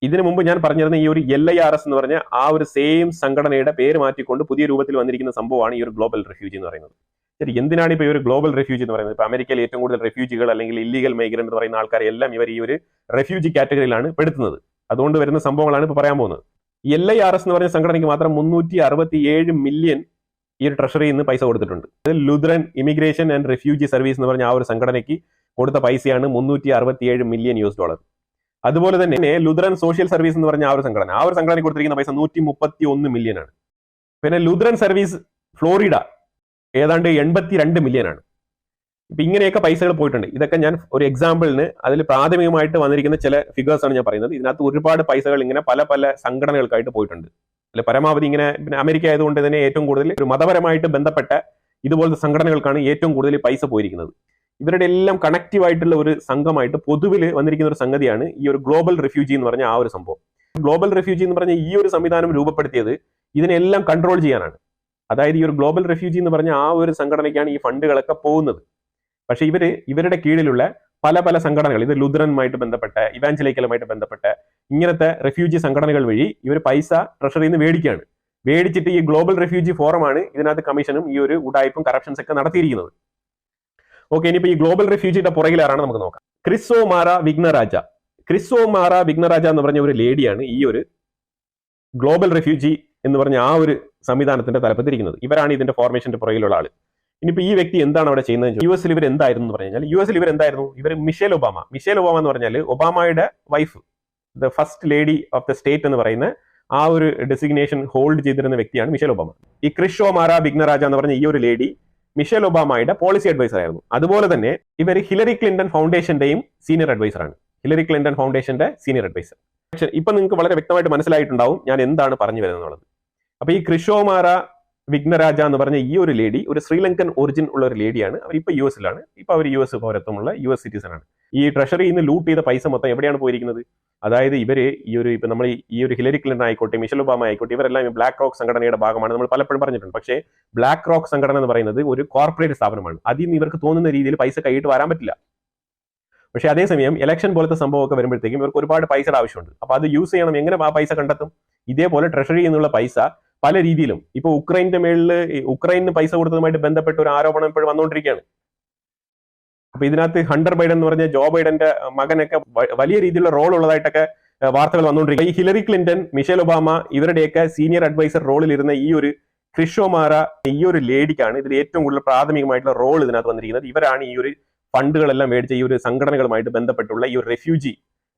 ഇതിനു മുമ്പ് ഞാൻ പറഞ്ഞിരുന്ന ഈ ഒരു LIRS എന്ന് പറഞ്ഞ ആ ഒരു സെയിം സംഘടനയുടെ പേര് മാറ്റിക്കൊണ്ട് പുതിയ രൂപത്തിൽ വന്നിരിക്കുന്ന സംഭവമാണ് ഈ ഒരു ഗ്ലോബൽ റിഫ്യൂജി എന്ന് പറയുന്നത്. ശരി, എന്തിനാണ് ഇപ്പോൾ ഈ ഒരു ഗ്ലോബൽ റിഫ്യൂജി എന്ന് പറയുന്നത്? ഇപ്പൊ അമേരിക്കയിൽ ഏറ്റവും കൂടുതൽ റെഫ്യൂജികൾ അല്ലെങ്കിൽ ഇല്ലീഗൽ മൈഗ്രന്റ് എന്ന് പറയുന്ന ആൾക്കാരെ എല്ലാം ഇവർ ഈ ഒരു റെഫ്യൂജി കാറ്റഗറിയിലാണ് പെടുത്തുന്നത്. അതുകൊണ്ട് വരുന്ന സംഭവങ്ങളാണ് ഇപ്പോൾ പറയാൻ പോകുന്നത്. LIRS എന്ന് പറഞ്ഞ സംഘടനയ്ക്ക് മാത്രം 367 മില്യൺ ഈ ഒരു ട്രഷറിയിൽ നിന്ന് പൈസ കൊടുത്തിട്ടുണ്ട്. ലുത്രൻ ഇമിഗ്രേഷൻ ആൻഡ് റെഫ്യൂജി സർവീസ് എന്ന് പറഞ്ഞ ആ ഒരു സംഘടനയ്ക്ക് കൊടുത്ത പൈസയാണ് $367 മില്യൺ. അതുപോലെ തന്നെ ലുത്രൻ സോഷ്യൽ സർവീസ് എന്ന് പറഞ്ഞ ആ ഒരു സംഘടനയ്ക്ക് കൊടുത്തിരിക്കുന്ന പൈസ 131 മില്യൺ ആണ്. പിന്നെ ലുത്രൻ സർവീസ് ഫ്ലോറിഡ ഏതാണ്ട് 82 മില്യൺ ആണ്. ഇപ്പൊ ഇങ്ങനെയൊക്കെ പൈസകൾ പോയിട്ടുണ്ട്. ഇതൊക്കെ ഞാൻ ഒരു എക്സാമ്പിളിന് അതിൽ പ്രാഥമികമായിട്ട് വന്നിരിക്കുന്ന ചില ഫിഗേഴ്സ് ആണ് ഞാൻ പറയുന്നത്. ഇതിനകത്ത് ഒരുപാട് പൈസകൾ ഇങ്ങനെ പല പല സംഘടനകൾക്കായിട്ട് പോയിട്ടുണ്ട്. അല്ലെ, പരമാവധി ഇങ്ങനെ, പിന്നെ അമേരിക്ക ആയതുകൊണ്ട് തന്നെ ഏറ്റവും കൂടുതൽ ഒരു മതപരമായിട്ട് ബന്ധപ്പെട്ട ഇതുപോലത്തെ സംഘടനകൾക്കാണ് ഏറ്റവും കൂടുതൽ പൈസ പോയിരിക്കുന്നത്. ഇവരുടെ എല്ലാം കണക്റ്റീവ് ആയിട്ടുള്ള ഒരു സംഘമായിട്ട് പൊതുവിൽ വന്നിരിക്കുന്ന ഒരു സംഗതിയാണ് ഈ ഒരു ഗ്ലോബൽ റിഫ്യൂജി എന്ന് പറഞ്ഞ ആ ഒരു സംഭവം. ഗ്ലോബൽ റിഫ്യൂജി എന്ന് പറഞ്ഞ ഈ ഒരു സംവിധാനം രൂപപ്പെടുത്തിയത് ഇതിനെല്ലാം കൺട്രോൾ ചെയ്യാനാണ്. അതായത് ഈ ഒരു ഗ്ലോബൽ റിഫ്യൂജി എന്ന് പറഞ്ഞ ആ ഒരു സംഘടനയ്ക്കാണ് ഈ ഫണ്ടുകളൊക്കെ പോകുന്നത്. പക്ഷെ ഇവരുടെ കീഴിലുള്ള പല പല സംഘടനകൾ, ഇത് ലുത്രനുമായിട്ട് ബന്ധപ്പെട്ട, ഇവാഞ്ചലിക്കലുമായിട്ട് ബന്ധപ്പെട്ട ഇങ്ങനത്തെ റെഫ്യൂജി സംഘടനകൾ വഴി ഇവർ പൈസ ട്രഷറിയിൽ നിന്ന് മേടിച്ചിട്ട് ഈ ഗ്ലോബൽ റിഫ്യൂജി ഫോറമാണ് ഇതിനകത്ത് കമ്മീഷനും ഈ ഒരു ഉഡായ്പും കറപ്ഷൻസ് ഒക്കെ നടത്തിയിരിക്കുന്നത്. ഓക്കെ, ഇനിയിപ്പോൾ ഈ ഗ്ലോബൽ റിഫ്യൂജിയുടെ പുറകിലാരാണ് നമുക്ക് നോക്കാം. ക്രിസോമാര വിഗ്നരാജ എന്ന് പറഞ്ഞ ഒരു ലേഡിയാണ് ഈ ഒരു ഗ്ലോബൽ റിഫ്യൂജി എന്ന് പറഞ്ഞ ആ ഒരു സംവിധാനത്തിന്റെ തലപ്പത്തിരിക്കുന്നത്. ഇവരാണ് ഇതിന്റെ ഫോർമേഷന്റെ പുറകിലുള്ള ആള്. ഇനിയിപ്പോൾ ഈ വ്യക്തി എന്താണ് അവിടെ ചെയ്യുന്നത്? US ഇവർ എന്തായിരുന്നു എന്ന് പറഞ്ഞു കഴിഞ്ഞാൽ, ഇവർ മിഷേൽ ഒബാമ എന്ന് പറഞ്ഞാൽ ഒബാമയുടെ wife, the first lady of the state എന്ന് പറയുന്ന ആ ഒരു ഡെസിഗ്നേഷൻ ഹോൾഡ് ചെയ്തിരുന്ന വ്യക്തിയാണ് മിഷേൽ ഒബാമ. ഈ ക്രിസോമാര വിഗ്നരാജ എന്ന് പറഞ്ഞ ഈ ഒരു ലേഡി മിഷേൽ ഒബാമയുടെ പോളിസി അഡ്വൈസർ ആയിരുന്നു. അതുപോലെ തന്നെ ഇവർ ഹിലറി ക്ലിന്റൺ ഫൗണ്ടേഷന്റെയും സീനിയർ അഡ്വൈസറാണ്. ഇപ്പൊ നിങ്ങൾക്ക് വളരെ വ്യക്തമായിട്ട് മനസ്സിലായിട്ടുണ്ടാവും ഞാൻ എന്താണ് പറഞ്ഞു വരുന്നത്. അപ്പൊ ഈ ക്രിസോമാര വിഗ്നരാജ എന്ന് പറഞ്ഞ ഈ ഒരു ലേഡി ഒരു ശ്രീലങ്കൻ ഒറിജിൻ ഉള്ള ഒരു ലേഡിയാണ്. അവർ ഇപ്പൊ US-ലാണ്. ഇപ്പൊ അവർ US പൗരത്വമുള്ള US സിറ്റിസൺ ആണ്. ഈ ട്രഷറിയിൽ നിന്ന് ലൂട്ട് ചെയ്ത പൈസ മൊത്തം എവിടെയാണ് പോയിരിക്കുന്നത്? അതായത് ഇവര് ഇപ്പൊ നമ്മൾ ഈ ഒരു ഹിലറി ക്ലിന്റൺ ആയിക്കോട്ടെ, മിഷേൽ ഒബാമ ആയിക്കോട്ടെ, ഇവരെല്ലാം ഈ ബ്ലാക്ക് റോക്ക് സംഘടനയുടെ ഭാഗമാണ്. നമ്മൾ പലപ്പോഴും പറഞ്ഞിട്ടുണ്ട്. പക്ഷേ ബ്ലാക്ക് റോക്ക് സംഘടന എന്ന് പറയുന്നത് ഒരു കോർപ്പറേറ്റ് സ്ഥാപനമാണ്. അതിൽ നിന്ന് ഇവർക്ക് തോന്നുന്ന രീതിയിൽ പൈസ കൈയിട്ട് വരാൻ പറ്റില്ല. പക്ഷേ അതേസമയം ഇലക്ഷൻ പോലത്തെ സംഭവമൊക്കെ വരുമ്പോഴത്തേക്കും ഇവർക്ക് ഒരുപാട് പൈസയുടെ ആവശ്യമുണ്ട്. അപ്പോൾ അത് യൂസ് ചെയ്യണം. എങ്ങനെ ആ പൈസ കണ്ടെത്തും? ഇതേപോലെ ട്രഷറി എന്നുള്ള പൈസ പല രീതിയിലും ഇപ്പോൾ ഉക്രൈന്റെ മേളിൽ ഉക്രൈന് പൈസ കൊടുത്തതുമായിട്ട് ബന്ധപ്പെട്ട ഒരു ആരോപണം ഇപ്പോഴും വന്നുകൊണ്ടിരിക്കുകയാണ്. അപ്പൊ ഇതിനകത്ത് ഹണ്ടർ ബൈഡൻ എന്ന് പറഞ്ഞ ജോ ബൈഡന്റെ മകനൊക്കെ വലിയ രീതിയിലുള്ള റോൾ ഉള്ളതായിട്ടൊക്കെ വാർത്തകൾ വന്നുകൊണ്ടിരിക്കുക. ഈ ഹിലറി ക്ലിന്റൺ, മിഷേൽ ഒബാമ ഇവരുടെയൊക്കെ സീനിയർ അഡ്വൈസർ റോളിൽ ഇരുന്ന ഈ ഒരു ക്രിഷോമാര ഈ ഒരു ലേഡിക്കാണ് ഇതിൽ ഏറ്റവും കൂടുതൽ പ്രാഥമികമായിട്ടുള്ള റോൾ ഇതിനകത്ത് വന്നിരിക്കുന്നത്. ഇവരാണ് ഈ ഒരു ഫണ്ടുകളെല്ലാം മേടിച്ച ഈ ഒരു സംഘടനകളുമായിട്ട് ബന്ധപ്പെട്ടുള്ള ഈ ഒരു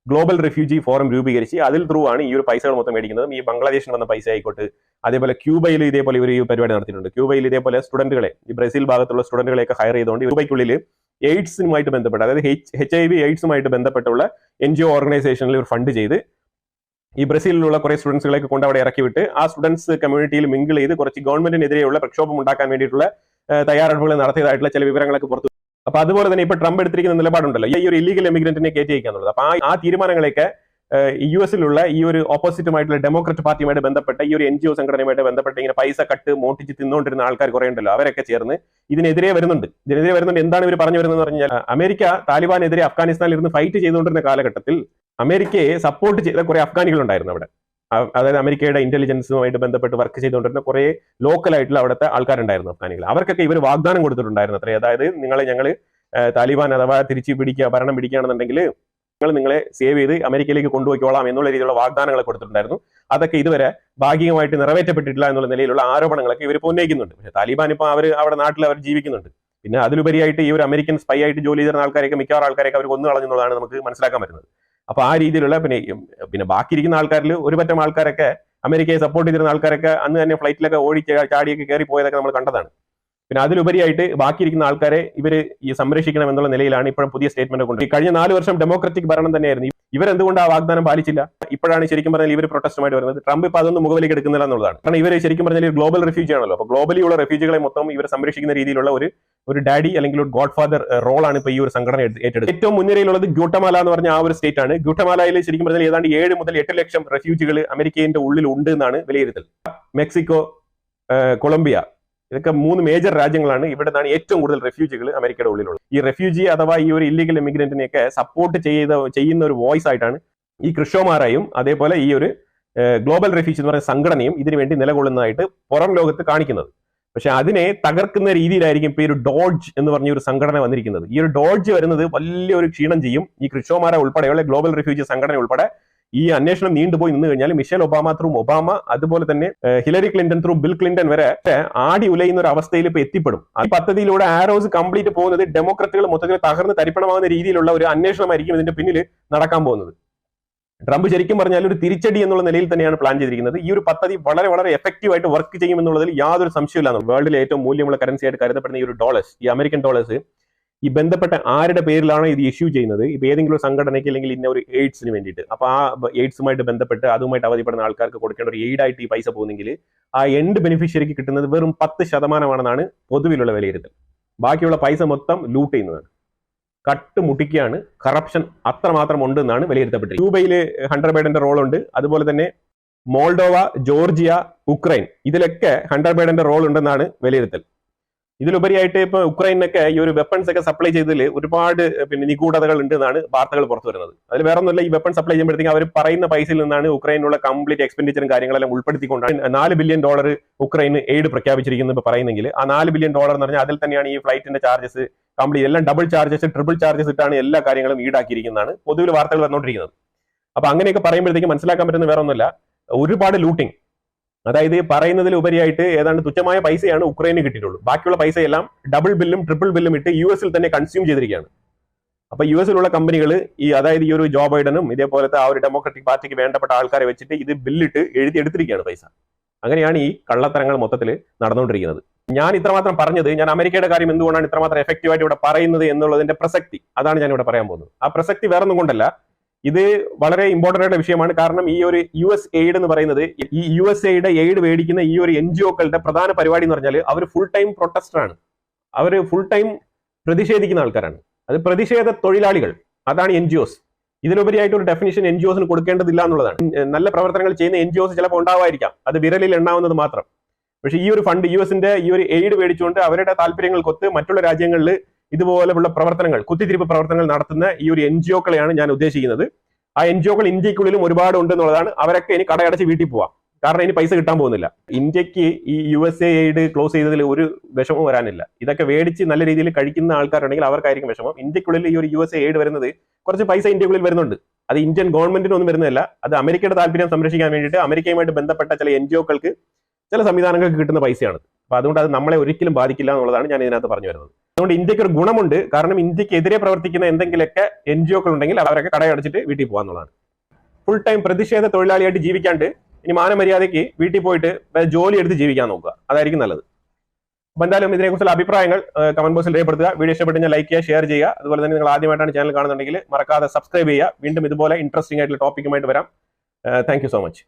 ഗ്ലോബൽ റെഫ്യൂജി ഫോറം രൂപീകരിച്ച് അതിൽ ത്രൂ ആണ് ഈ ഒരു പൈസകൾ മൊത്തം മേടിക്കുന്നതും. ഈ ബംഗ്ലാദേശിൽ വന്ന പൈസ ആയിക്കോട്ടെ, അതേപോലെ ക്യൂബയിൽ ഇതേപോലെ ഇവർ ഈ പരിപാടി നടത്തിയിട്ടുണ്ട്. ക്യൂബയിൽ ഇതേപോലെ സ്റ്റുഡന്റുകളെ, ഈ ബ്രസീൽ ഭാഗത്തുള്ള സ്റ്റുഡന്റുകളെയൊക്കെ ഹയർ ചെയ്തുകൊണ്ട് ക്യൂബയ്ക്കുള്ളിൽ എയ്ഡ്സുമായിട്ട് ബന്ധപ്പെട്ട്, അതായത് HIV എയ്ഡ്സുമായിട്ട് ബന്ധപ്പെട്ടുള്ള NGO ഓർഗനൈസേഷനിൽ ഒരു ഫണ്ട് ചെയ്ത് ഈ ബ്രസീലിലുള്ള കുറെ സ്റ്റുഡൻസുകളെയൊക്കെ കൊണ്ട് അവിടെ ഇറക്കി വിട്ട് ആ സ്റ്റുഡൻസ് കമ്മ്യൂണിറ്റിയിൽ മിങ്കിൾ ചെയ്ത് കുറച്ച് ഗവൺമെന്റിനെതിരെയുള്ള പ്രക്ഷോഭം ഉണ്ടാക്കാൻ വേണ്ടിയിട്ടുള്ള തയ്യാറെടുപ്പുകൾ നടത്തിയതായിട്ടുള്ള ചില വിവരങ്ങളൊക്കെ പുറത്തു. അപ്പൊ അതുപോലെ തന്നെ ഇപ്പൊ ട്രംപ് എടുത്തിരിക്കുന്ന നിലപാടുണ്ടല്ലോ ഈ ഒരു ഇല്ലീഗൽ എമിഗ്രന്റിനെ കയറ്റി അയക്കാന്നുള്ളത്. അപ്പൊ ആ തീരുമാനങ്ങളൊക്കെ US-ലുള്ള ഈ ഒരു ഓപ്പോസിറ്റുമായിട്ടുള്ള ഡെമോക്രാറ്റ് പാർട്ടിയുമായിട്ട് ബന്ധപ്പെട്ട ഈ ഒരു NGO സംഘടനയുമായിട്ട് ബന്ധപ്പെട്ട് ഇങ്ങനെ പൈസ കട്ട് മോട്ടിച്ച് തിന്നുകൊണ്ടിരുന്ന ആൾക്കാർ കുറെ ഉണ്ടല്ലോ, അവരൊക്കെ ചേർന്ന് ഇതിനെതിരെ വരുന്നുണ്ട്. എന്താണ് ഇവർ പറഞ്ഞു വരുന്നത് പറഞ്ഞാൽ, അമേരിക്ക താലിബാനെതിരെ അഫ്ഗാനിസ്ഥാനിൽ ഇരുന്ന് ഫൈറ്റ് ചെയ്തുകൊണ്ടിരുന്ന കാലഘട്ടത്തിൽ അമേരിക്കയെ സപ്പോർട്ട് ചെയ്ത കുറെ അഫ്ഗാനികൾ ഉണ്ടായിരുന്നു അവിടെ. അതായത് അമേരിക്കയുടെ ഇന്റലിജൻസുമായിട്ട് ബന്ധപ്പെട്ട് വർക്ക് ചെയ്തുകൊണ്ടിരുന്ന കുറെ ലോക്കലായിട്ടുള്ള അവിടുത്തെ ആൾക്കാരുണ്ടായിരുന്നു അഫ്ഗാനികൾ. അവർക്കൊക്കെ ഇവർ വാഗ്ദാനം കൊടുത്തിട്ടുണ്ടായിരുന്നു അത്രേ. അതായത് ഞങ്ങൾ താലിബാൻ അഥവാ തിരിച്ച് ഭരണം പിടിക്കുകയാണെന്നുണ്ടെങ്കിൽ നിങ്ങളെ സേവ് ചെയ്ത് അമേരിക്കയിലേക്ക് കൊണ്ടുപോയിക്കോളാം എന്നുള്ള രീതിയിലുള്ള വാഗ്ദാനങ്ങൾ കൊടുത്തിട്ടുണ്ടായിരുന്നു. അതൊക്കെ ഇതുവരെ ഭാഗികമായിട്ട് നിറവേറ്റപ്പെട്ടിട്ടില്ല എന്നുള്ള നിലയിലുള്ള ആരോപണങ്ങളൊക്കെ ഇവർ ഉന്നയിക്കുന്നുണ്ട്. പക്ഷേ താലിബാൻ ഇപ്പോൾ അവിടെ നാട്ടിൽ അവർ ജീവിക്കുന്നുണ്ട്. പിന്നെ അതിലുപരിയായിട്ട് ഈ ഒരു അമേരിക്കൻ സ്പൈ ആയിട്ട് ജോലി ചെയ്തിരുന്ന ആൾക്കാരെയൊക്കെ മിക്കവാറും ആൾക്കാരെയൊക്കെ അവർ കൊന്നു കളഞ്ഞുള്ളതാണ് നമുക്ക് മനസ്സിലാക്കാൻ പറ്റുന്നത്. അപ്പൊ ആ രീതിയിലുള്ള പിന്നെ ബാക്കിയിരിക്കുന്ന ആൾക്കാരിൽ ഒരു പറ്റം ആൾക്കാരൊക്കെ അമേരിക്കയെ സപ്പോർട്ട് ചെയ്തിരുന്ന ആൾക്കാരൊക്കെ അന്ന് തന്നെ ഫ്ലൈറ്റിലൊക്കെ ചാടിയൊക്കെ കയറി പോയതൊക്കെ നമ്മൾ കണ്ടതാണ്. പിന്നെ അതിലുപരിയായിട്ട് ബാക്കിയിരിക്കുന്ന ആൾക്കാരെ ഇവർ ഈ സംരക്ഷിക്കണം എന്നുള്ള നിലയിലാണ് ഇപ്പോഴും പുതിയ സ്റ്റേറ്റ്മെന്റ് കൊണ്ട്. കഴിഞ്ഞ 4 വർഷം ഡെമോക്രാറ്റിക് ഭരണം തന്നെയായിരുന്നു. ഇവരെന്തുകൊണ്ട് ആ വാഗ്ദാനം പാലിച്ചില്ല? ഇപ്പോഴാണ് ശരിക്കും പറഞ്ഞാൽ ഇവർ പ്രൊട്ടസ്റ്റുമായിട്ട് വരുന്നത്. ട്രംപ് ഇപ്പൊ അതൊന്നും മുഖവിലേക്ക് എടുക്കുന്നില്ല എന്നുള്ളതാണ്. കാരണം ഇവർ ശരിക്കും പറഞ്ഞാൽ ഗ്ലോബൽ റെഫ്യൂജി ആണല്ലോ. അപ്പൊ ഗ്ലോബലി ഉള്ള റെഫ്യൂജികളെ മൊത്തം ഇവർ സംരക്ഷിക്കുന്ന രീതിയിലുള്ള ഒരു ഡാഡി അല്ലെങ്കിൽ ഒരു ഗോഡ് ഫാദർ റോളാണ് ഇപ്പൊ ഈ ഒരു സംഘടന ഏറ്റെടുത്തത്. ഏറ്റവും മുൻനിരയിലുള്ളത് ഗ്യൂട്ടമാല എന്ന് പറഞ്ഞ ആ ഒരു സ്റ്റേറ്റ് ആണ്. ഗ്യൂട്ടമാലയിൽ ശരിക്കും പറഞ്ഞാൽ ഏതാണ്ട് 7 മുതൽ 8 ലക്ഷം റെഫ്യൂജികൾ അമേരിക്കയുടെ ഉള്ളിൽ ഉണ്ട് എന്നാണ് വിലയിരുത്തൽ. മെക്സിക്കോ, കൊളംബിയ, ഇതൊക്കെ 3 മേജർ രാജ്യങ്ങളാണ്. ഇവിടെ നിന്നാണ് ഏറ്റവും കൂടുതൽ റെഫ്യൂജികൾ അമേരിക്കയുടെ ഉള്ളിലുള്ളത്. ഈ റെഫ്യൂജി അഥവാ ഈ ഒരു ഇല്ലീഗൽ ഇമിഗ്രന്റിനെയൊക്കെ സപ്പോർട്ട് ചെയ്യുന്ന ഒരു വോയിസ് ആയിട്ടാണ് ഈ ക്രിഷോമാരായും അതേപോലെ ഈ ഒരു ഗ്ലോബൽ റെഫ്യൂജി എന്ന് പറയുന്ന സംഘടനയും ഇതിനു വേണ്ടി നിലകൊള്ളുന്നതായിട്ട് പുറം ലോകത്ത് കാണിക്കുന്നത്. പക്ഷെ അതിനെ തകർക്കുന്ന രീതിയിലായിരിക്കും ഇപ്പൊ ഈ ഒരു ഡോഡ്ജ് എന്ന് പറഞ്ഞ ഒരു സംഘടന വന്നിരിക്കുന്നത്. ഈ ഒരു ഡോഡ്ജ് വരുന്നത് വലിയൊരു ക്ഷീണം ചെയ്യും ഈ ക്രിഷോമാര ഉൾപ്പെടെയുള്ള ഗ്ലോബൽ റെഫ്യൂജി സംഘടന ഉൾപ്പെടെ. ഈ അന്വേഷണം നീണ്ടുപോയി നിന്ന് കഴിഞ്ഞാൽ മിഷേൽ ഒബാമ ത്രൂ ഒബാമ, അതുപോലെ തന്നെ Hillary Clinton through bill Clinton വരെ ആടി ഉലയുന്ന ഒരു അവസ്ഥയിൽ ഇപ്പൊ എത്തിപ്പെടും. ഈ പദ്ധതിയിലൂടെ ആരോസ് കംപ്ലീറ്റ് പോകുന്നത് ഡെമോക്രാറ്റുകൾ മൊത്തത്തിൽ തകർന്ന് തരിപ്പണമാകുന്ന രീതിയിലുള്ള ഒരു അന്വേഷണമായിരിക്കും ഇതിന്റെ പിന്നിൽ നടക്കാൻ പോകുന്നത്. ട്രംപ് ശരിക്കും പറഞ്ഞാൽ ഒരു തിരിച്ചടി എന്നുള്ള നിലയിൽ തന്നെയാണ് പ്ലാൻ ചെയ്തിരിക്കുന്നത്. ഈ ഒരു പദ്ധതി വളരെ വളരെ എഫക്റ്റീവ് ആയിട്ട് വർക്ക് ചെയ്യുമെന്നുള്ളതിൽ യാതൊരു സംശയമില്ല. വേൾഡിലെ ഏറ്റവും മൂല്യമുള്ള കറൻസി ആയിട്ട് കരുതപ്പെടുന്ന ഈ ഒരു ഡോളേഴ്സ്, ഈ അമേരിക്കൻ ഡോളേഴ്സ്, ഈ ബന്ധപ്പെട്ട ആരുടെ പേരിലാണ് ഇത് ഇഷ്യൂ ചെയ്യുന്നത്? ഇപ്പൊ ഏതെങ്കിലും ഒരു സംഘടനയ്ക്ക് അല്ലെങ്കിൽ ഇന്ന ഒരു എയ്ഡ്സിന് വേണ്ടിയിട്ട്, അപ്പൊ ആ എയ്ഡ്സുമായിട്ട് ബന്ധപ്പെട്ട് അതുമായിട്ട് അവധിപ്പെടുന്ന ആൾക്കാർക്ക് കൊടുക്കേണ്ട ഒരു എയ്ഡായിട്ട് ഈ പൈസ പോകുന്നെങ്കിൽ ആ എൻഡ് ബെനിഫിഷ്യറിക്ക് കിട്ടുന്നത് വെറും 10% പൊതുവിലുള്ള വിലയിരുത്തൽ. ബാക്കിയുള്ള പൈസ മൊത്തം ലൂട്ട് ചെയ്യുന്നതാണ്, കട്ടുമുട്ടിക്കുകയാണ്. കറപ്ഷൻ അത്രമാത്രം ഉണ്ടെന്നാണ് വിലയിരുത്തപ്പെട്ടത്. ക്യൂബയിൽ ഹണ്ടർ ബൈഡന്റെ റോൾ ഉണ്ട്. അതുപോലെ തന്നെ മോൾഡോവ, ജോർജിയ, ഉക്രൈൻ, ഇതിലൊക്കെ ഹണ്ടർ ബൈഡന്റെ റോൾ ഉണ്ടെന്നാണ് വിലയിരുത്തൽ. ഇതിലുപരിയായിട്ട് ഇപ്പൊ ഉക്രൈനൊക്കെ ഈ ഒരു വെപ്പൺസ് ഒക്കെ സപ്ലൈ ചെയ്തതിൽ ഒരുപാട് നിഗൂഢതകൾ ഉണ്ട് എന്നാണ് വാർത്തകൾ പുറത്തു വരുന്നത്. അതിൽ വേറെ ഒന്നുമില്ല, ഈ വെപ്പൺ സപ്ലൈ ചെയ്യുമ്പോഴത്തേക്കും അവർ പറയുന്ന പൈസയിൽ നിന്നാണ് ഉക്രൈനുള്ള കംപ്ലീറ്റ് എക്സ്പെൻഡിച്ചറും കാര്യങ്ങളെല്ലാം ഉൾപ്പെടുത്തിക്കൊണ്ടാണ് $4 ബില്യൺ ഉക്രൈന് എയ്ഡ് പ്രഖ്യാപിച്ചിരിക്കുന്നത്. ഇപ്പൊ പറയുന്നെങ്കിൽ ആ $4 ബില്യൺ എന്ന് പറഞ്ഞാൽ അതിൽ തന്നെയാണ് ഈ ഫ്ലൈറ്റിന്റെ ചാർജസ് കംപ്ലീറ്റ് എല്ലാം ഡബിൾ ചാർജസ്, ട്രിപ്പിൾ ചാർജസ് ഇട്ടാണ് എല്ലാ കാര്യങ്ങളും ഈടാക്കിയിരിക്കുന്നതാണ് പൊതുവിൽ വാർത്തകൾ വന്നുകൊണ്ടിരിക്കുന്നത്. അപ്പൊ അങ്ങനെയൊക്കെ പറയുമ്പോഴത്തേക്കും മനസ്സിലാക്കാൻ പറ്റുന്ന വേറെ ഒന്നുമില്ല, ഒരുപാട് ലൂട്ടിങ്, അതായത് പറയുന്നതിൽ ഉപരിയായിട്ട് ഏതാണ്ട് തുച്ഛമായ പൈസയാണ് ഉക്രൈന് കിട്ടിയിട്ടുള്ളൂ. ബാക്കിയുള്ള പൈസയെല്ലാം ഡബിൾ ബില്ലും ട്രിപ്പിൾ ബില്ലും ഇട്ട് US തന്നെ കൺസ്യൂം ചെയ്തിരിക്കുകയാണ്. അപ്പൊ US കമ്പനികൾ അതായത് ഈ ഒരു ജോ ബൈഡനും ഇതേപോലത്തെ ആ ഒരു ഡെമോക്രാറ്റിക് പാർട്ടിക്ക് വേണ്ടപ്പെട്ട ആൾക്കാരെ വെച്ചിട്ട് ഇത് ബില്ലിട്ട് എടുത്തിരിക്കുകയാണ് പൈസ. അങ്ങനെയാണ് ഈ കള്ളത്തരങ്ങൾ മൊത്തത്തിൽ നടന്നുകൊണ്ടിരിക്കുന്നത്. ഞാൻ ഇത്രമാത്രം പറഞ്ഞത്, ഞാൻ അമേരിക്കയുടെ കാര്യം എന്തുകൊണ്ടാണ് ഇത്രമാത്രം എഫക്റ്റീവായിട്ട് ഇവിടെ പറയുന്നത് എന്നുള്ളതിന്റെ പ്രസക്തി, അതാണ് ഞാൻ ഇവിടെ പറയാൻ പോകുന്നത്. ആ പ്രസക്തി വേറെ ഒന്നും കൊണ്ടല്ല, ഇത് വളരെ ഇമ്പോർട്ടന്റ് ആയിട്ടുള്ള വിഷയമാണ്. കാരണം ഈ ഒരു US എയ്ഡ് എന്ന് പറയുന്നത്, ഈ USA എയ്ഡ് മേടിക്കുന്ന ഈ ഒരു NGOക്കളുടെ പ്രധാന പരിപാടി എന്ന് പറഞ്ഞാൽ അവർ ഫുൾ ടൈം പ്രൊട്ടസ്റ്ററാണ്, അവർ ഫുൾ ടൈം പ്രതിഷേധിക്കുന്ന ആൾക്കാരാണ്, അത് പ്രതിഷേധ തൊഴിലാളികൾ, അതാണ് NGOs. ഇതിലുപരിയായിട്ട് ഒരു ഡെഫിനിഷൻ NGOസിന് കൊടുക്കേണ്ടതില്ല എന്നുള്ളതാണ്. നല്ല പ്രവർത്തനങ്ങൾ ചെയ്യുന്ന NGOs ചിലപ്പോൾ ഉണ്ടാവായിരിക്കാം, അത് വിരലിൽ എണ്ണാവുന്നത് മാത്രം. പക്ഷെ ഈ ഒരു ഫണ്ട്, US ഈ ഒരു എയ്ഡ് മേടിച്ചുകൊണ്ട് അവരുടെ താല്പര്യങ്ങൾക്കൊത്ത് മറ്റുള്ള രാജ്യങ്ങളിൽ ഇതുപോലെയുള്ള പ്രവർത്തനങ്ങൾ, കുത്തിത്തിരിപ്പ് പ്രവർത്തനങ്ങൾ നടത്തുന്ന ഈ ഒരു NGO-കളെയാണ് ഞാൻ ഉദ്ദേശിക്കുന്നത്. ആ NGO-കൾ ഇന്ത്യക്കുള്ളിലും ഒരുപാട് ഉണ്ടെന്നുള്ളതാണ്. അവരൊക്കെ ഇനി കടയടച്ച് വീട്ടിൽ പോവാം, കാരണം ഇനി പൈസ കിട്ടാൻ പോകുന്നില്ല. ഇന്ത്യക്ക് ഈ USAID ക്ലോസ് ചെയ്തതിൽ ഒരു വിഷമവും വരാനില്ല. ഇതൊക്കെ മേടിച്ച് നല്ല രീതിയിൽ കഴിക്കുന്ന ആൾക്കാരുണ്ടെങ്കിൽ അവർക്കായിരിക്കും വിഷമം. ഇന്ത്യക്കുള്ളിൽ ഈ ഒരു USAID വരുന്നത് കുറച്ച് പൈസ ഇന്ത്യക്കുള്ളിൽ വരുന്നുണ്ട്. അത് ഇന്ത്യൻ ഗവൺമെന്റിനൊന്നും വരുന്നതല്ല. അത് അമേരിക്കയുടെ താല്പര്യം സംരക്ഷിക്കാൻ വേണ്ടിയിട്ട് അമേരിക്കയുമായിട്ട് ബന്ധപ്പെട്ട ചില NGO-കൾക്ക്, ചില സംവിധാനങ്ങൾക്ക് കിട്ടുന്ന പൈസയാണ്. അപ്പൊ അതുകൊണ്ട് അത് നമ്മളെ ഒരിക്കലും ബാധിക്കില്ല എന്നുള്ളതാണ് ഞാൻ ഇതിനകത്ത് പറഞ്ഞു വരുന്നത്. അതുകൊണ്ട് ഇന്ത്യക്ക് ഒരു ഗുണമുണ്ട്. കാരണം ഇന്ത്യക്കെതിരെ പ്രവർത്തിക്കുന്ന എന്തെങ്കിലുമൊക്കെ NGO-കൾ ഉണ്ടെങ്കിൽ അവരൊക്കെ കടയടച്ചിട്ട് വീട്ടിൽ പോകാന്നുള്ളതാണ്. ഫുൾ ടൈം പ്രതിഷേധ തൊഴിലാളിയായിട്ട് ജീവിക്കാണ്ട് ഇനി മാനമര്യാദയ്ക്ക് വീട്ടിൽ പോയിട്ട് ജോലി എടുത്ത് ജീവിക്കാൻ നോക്കുക. അതായിരിക്കും നല്ലത്. അപ്പൊ എന്തായാലും ഇതിനെക്കുറിച്ചുള്ള അഭിപ്രായങ്ങൾ കമന്റ് ബോക്സിൽ രേഖപ്പെടുത്തുക. വീഡിയോ ഇഷ്ടപ്പെട്ട് ഞാൻ ലൈക്ക് ചെയ്യുക, ഷെയർ ചെയ്യുക. അതുപോലെ തന്നെ നിങ്ങൾ ആദ്യമായിട്ടാണ് ചാനൽ കാണുന്നുണ്ടെങ്കിൽ മറക്കാതെ സബ്സ്ക്രൈബ് ചെയ്യുക. വീണ്ടും ഇതുപോലെ ഇൻട്രസ്റ്റിംഗ് ആയിട്ടുള്ള ടോപ്പിക്കുമായിട്ട് വരാം. Thank you so much.